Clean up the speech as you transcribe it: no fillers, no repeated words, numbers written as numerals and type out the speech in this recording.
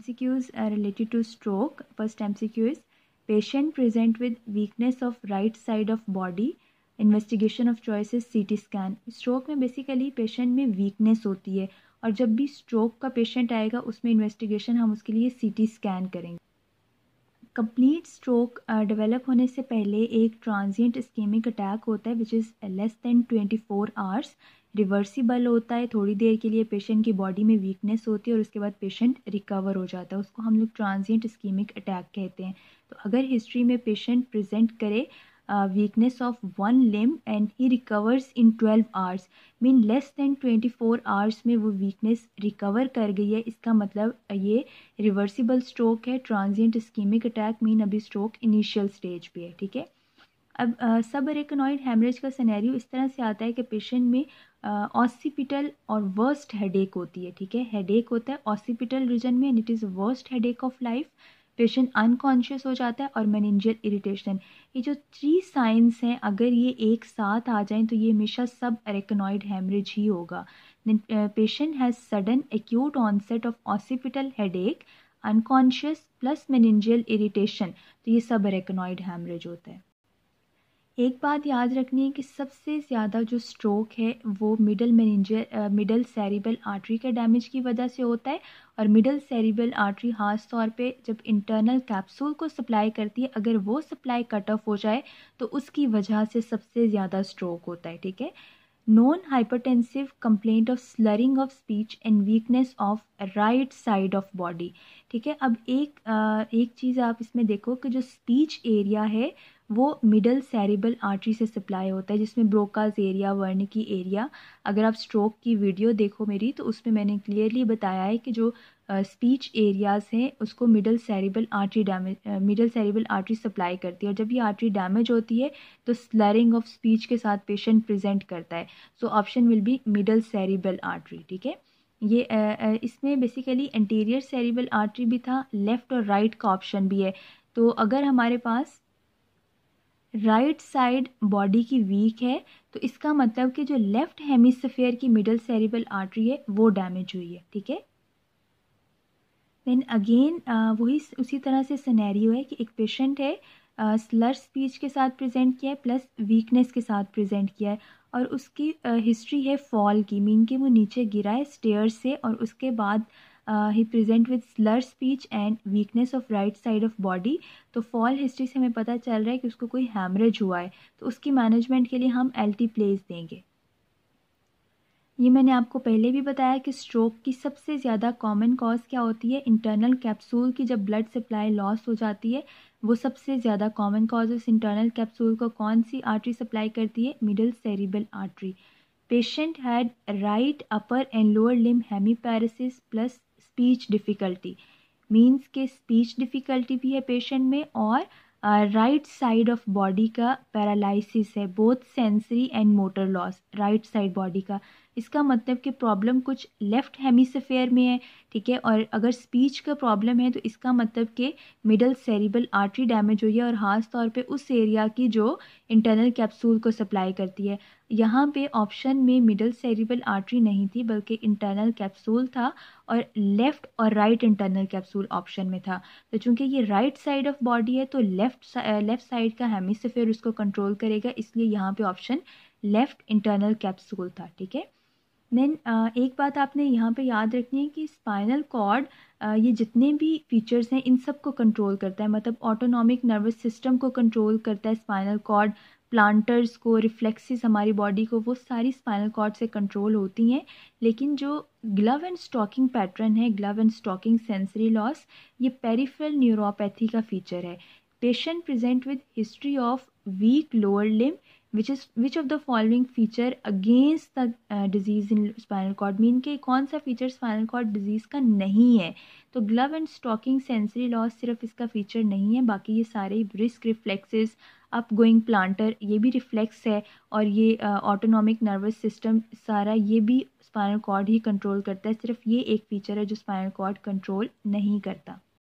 MCQs related to stroke. First MCQ is patient present with weakness of right side of body. Investigation of choice is CT scan. Stroke में basically patient में weakness होती है और जब भी stroke का patient आएगा उसमें इन्वेस्टिगेशन हम उसके लिए CT स्कैन करेंगे. कंप्लीट स्ट्रोक डेवलप होने से पहले एक ट्रांजिएंट इस्केमिक अटैक होता है which is less than 24 hours. Reversible होता है, थोड़ी देर के लिए पेशेंट की बॉडी में वीकनेस होती है और उसके बाद पेशेंट रिकवर हो जाता है. उसको हम लोग ट्रांजिएंट इस्केमिक अटैक कहते हैं. तो अगर हिस्ट्री में पेशेंट प्रेजेंट करे weakness of one limb and he recovers in 12 hours, mean less than 24 hours में वो वीकनेस रिकवर कर गई है, इसका मतलब ये रिवर्सिबल स्ट्रोक है. ट्रांजिएंट इस्केमिक अटैक मीन अभी स्ट्रोक इनिशियल स्टेज पे है. ठीक है. अब सब अरेकनॉइड हेमरेज का सिनेरियो इस तरह से आता है कि पेशेंट में ऑसिपिटल और वर्स्ट हेडेक होती है. ठीक है. हेडेक होता है ऑसिपिटल रीजन में and it is worst headache of life. Patient unconscious हो जाता है और मेनिंजियल इरिटेशन. ये जो 3 साइंस हैं अगर ये एक साथ आ जाएं तो ये हमेशा सब अरेकनॉइड हेमरेज ही होगा. Patient has sudden acute onset of occipital headache, unconscious plus meningeal irritation, तो ये सब अरेकनॉइड हेमरेज होता है. एक बात याद रखनी है कि सबसे ज़्यादा जो स्ट्रोक है वो मिडल सेरिब्रल आर्टरी के डैमेज की वजह से होता है और मिडल सेरिब्रल आर्टरी खास तौर पे जब इंटरनल कैप्सूल को सप्लाई करती है, अगर वो सप्लाई कट ऑफ हो जाए तो उसकी वजह से सबसे ज़्यादा स्ट्रोक होता है. ठीक है. Non hypertensive complaint of slurring of speech and weakness of right side of body. ठीक है. अब एक चीज़ आप इसमें देखो कि जो स्पीच एरिया है वो मिडल सेरिब्रल आर्टरी से सप्लाई होता है, जिसमें ब्रोकाज एरिया, वर्निकी एरिया. अगर आप स्ट्रोक की वीडियो देखो मेरी तो उसमें मैंने क्लियरली बताया है कि जो स्पीच एरियाज़ हैं उसको मिडल सेरिब्रल आर्टरी सप्लाई करती है और जब ये आर्टरी डैमेज होती है तो स्लरिंग ऑफ स्पीच के साथ पेशेंट प्रेजेंट करता है. So option will be middle cerebral artery. ठीक है. ये इसमें बेसिकली एंटीरियर सेरिब्रल आर्टरी भी था, लेफ़्ट और राइट का ऑप्शन भी है. तो अगर हमारे पास राइट साइड बॉडी की वीक है तो इसका मतलब कि जो लेफ़्ट हेमिस्फीयर की मिडल सेरिब्रल आर्टरी है वो डैमेज हुई है. ठीक है. देन अगेन वही उसी तरह से सिनेरियो है कि एक पेशेंट है, स्लर स्पीच के साथ प्रेजेंट किया है प्लस वीकनेस के साथ प्रेजेंट किया है और उसकी हिस्ट्री है फॉल की, मीन कि वो नीचे गिरा है स्टेयर्स से और उसके बाद ही present with slur speech and weakness of right side of body. तो फॉल हिस्ट्री से हमें पता चल रहा है कि उसको कोई हैमरेज हुआ है, तो उसकी मैनेजमेंट के लिए हम एल्टीप्लेज देंगे. ये मैंने आपको पहले भी बताया कि स्ट्रोक की सबसे ज़्यादा कॉमन कॉज क्या होती है. इंटरनल कैप्सूल की जब ब्लड सप्लाई लॉस हो जाती है वो सबसे ज़्यादा कॉमन कॉज. इस इंटरनल कैप्सूल को कौन सी आर्टरी सप्लाई करती है? Middle cerebral artery. Patient had right upper and lower limb hemiparesis plus speech difficulty, means के स्पीच डिफ़िकल्टी भी है पेशेंट में और राइट साइड ऑफ बॉडी का पैरालिसिस है, both sensory and motor loss right side body का. इसका मतलब कि प्रॉब्लम कुछ लेफ़्ट हेमिस्फीयर में है. ठीक है. और अगर स्पीच का प्रॉब्लम है तो इसका मतलब कि मिडल सेरिब्रल आर्टरी डैमेज हुई है और ख़ास तौर पे उस एरिया की जो इंटरनल कैप्सूल को सप्लाई करती है. यहाँ पे ऑप्शन में मिडल सेरिब्रल आर्टरी नहीं थी बल्कि इंटरनल कैप्सूल था और लेफ़्ट और राइट इंटरनल कैप्सूल ऑप्शन में था. तो चूँकि ये राइट साइड ऑफ बॉडी है तो लेफ़्ट साइड का हेमिस्फीयर उसको कंट्रोल करेगा, इसलिए यहाँ पे ऑप्शन लेफ़्ट इंटरनल कैप्सूल था. ठीक है. देन एक बात आपने यहाँ पे याद रखनी है कि स्पाइनल कॉर्ड ये जितने भी फीचर्स हैं इन सब को कंट्रोल करता है, मतलब ऑटोनॉमिक नर्वस सिस्टम को कंट्रोल करता है स्पाइनल कॉर्ड, प्लांटर्स को, रिफ्लेक्सेस हमारी बॉडी को, वो सारी स्पाइनल कॉर्ड से कंट्रोल होती हैं. लेकिन जो ग्लव एंड स्टॉकिंग पैटर्न है, glove and stocking sensory loss, ये पेरिफेरल न्यूरोपैथी का फीचर है. Patient present with history of weak lower limb which of the following feature against the disease in spinal cord, mean के कौन सा feature spinal cord disease का नहीं है. तो glove and stocking sensory loss सिर्फ इसका फीचर नहीं है, बाकी ये सारे risk reflexes, up going plantar ये भी रिफ्लेक्स है और ये ऑटोनॉमिक नर्वस सिस्टम सारा ये भी स्पाइनल कॉर्ड ही कंट्रोल करता है. सिर्फ ये एक फीचर है जो स्पाइनल कॉर्ड कंट्रोल नहीं करता.